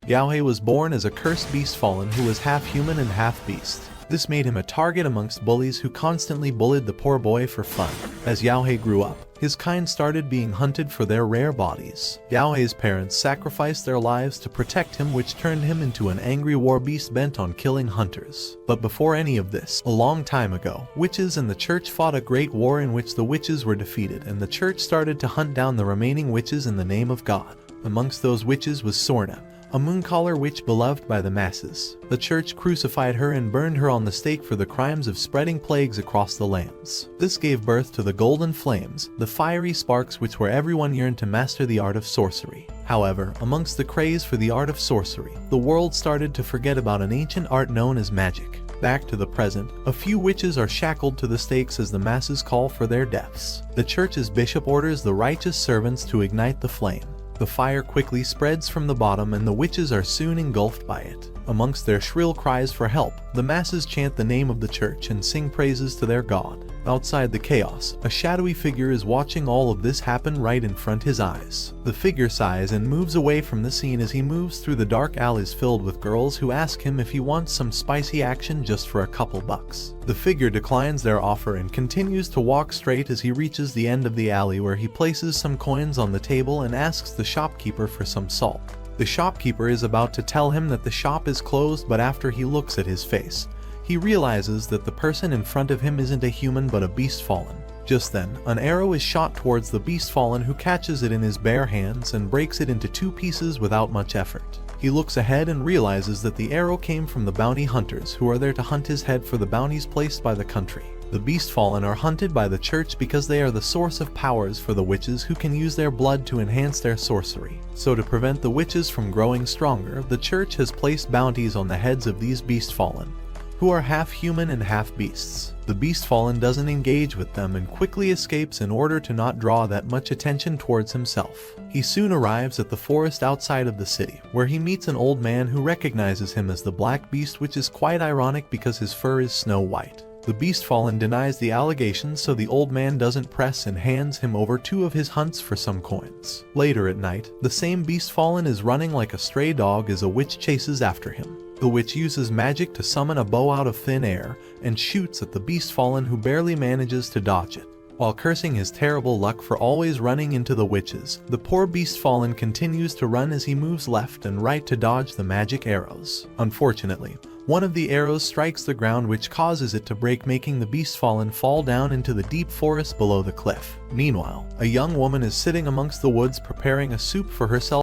Yaohei was born as a cursed beast fallen who was half human and half beast. This made him a target amongst bullies who constantly bullied the poor boy for fun. As Yaohei grew up, his kind started being hunted for their rare bodies. Yaohei's parents sacrificed their lives to protect him, which turned him into an angry war beast bent on killing hunters. But before any of this, a long time ago, witches and the church fought a great war in which the witches were defeated and the church started to hunt down the remaining witches in the name of God. Amongst those witches was Sorna, a mooncaller witch beloved by the masses. The church crucified her and burned her on the stake for the crimes of spreading plagues across the lands. This gave birth to the golden flames, the fiery sparks which where everyone yearned to master the art of sorcery. However, amongst the craze for the art of sorcery, the world started to forget about an ancient art known as magic. Back to the present, a few witches are shackled to the stakes as the masses call for their deaths. The church's bishop orders the righteous servants to ignite the flame. The fire quickly spreads from the bottom and the witches are soon engulfed by it. Amongst their shrill cries for help, the masses chant the name of the church and sing praises to their god. Outside the chaos, a shadowy figure is watching all of this happen right in front his eyes. The figure sighs and moves away from the scene as he moves through the dark alleys filled with girls who ask him if he wants some spicy action just for a couple bucks. The figure declines their offer and continues to walk straight as he reaches the end of the alley, where he places some coins on the table and asks the shopkeeper for some salt. The shopkeeper is about to tell him that the shop is closed, but after he looks at his face, he realizes that the person in front of him isn't a human but a beast fallen. Just then, an arrow is shot towards the beast fallen, who catches it in his bare hands and breaks it into two pieces without much effort. He looks ahead and realizes that the arrow came from the bounty hunters who are there to hunt his head for the bounties placed by the country. The beast fallen are hunted by the church because they are the source of powers for the witches who can use their blood to enhance their sorcery. So to prevent the witches from growing stronger, the church has placed bounties on the heads of these beast fallen, who are half human and half beasts. The beast fallen doesn't engage with them and quickly escapes in order to not draw that much attention towards himself. He soon arrives at the forest outside of the city, where he meets an old man who recognizes him as the black beast, which is quite ironic because his fur is snow white. The beast fallen denies the allegations, so the old man doesn't press and hands him over two of his hunts for some coins. Later at night, the same beast fallen is running like a stray dog as a witch chases after him. The witch uses magic to summon a bow out of thin air and shoots at the beast fallen, who barely manages to dodge it. While cursing his terrible luck for always running into the witches, the poor beast fallen continues to run as he moves left and right to dodge the magic arrows. Unfortunately, one of the arrows strikes the ground, which causes it to break, making the beast fallen fall down into the deep forest below the cliff. Meanwhile, a young woman is sitting amongst the woods preparing a soup for herself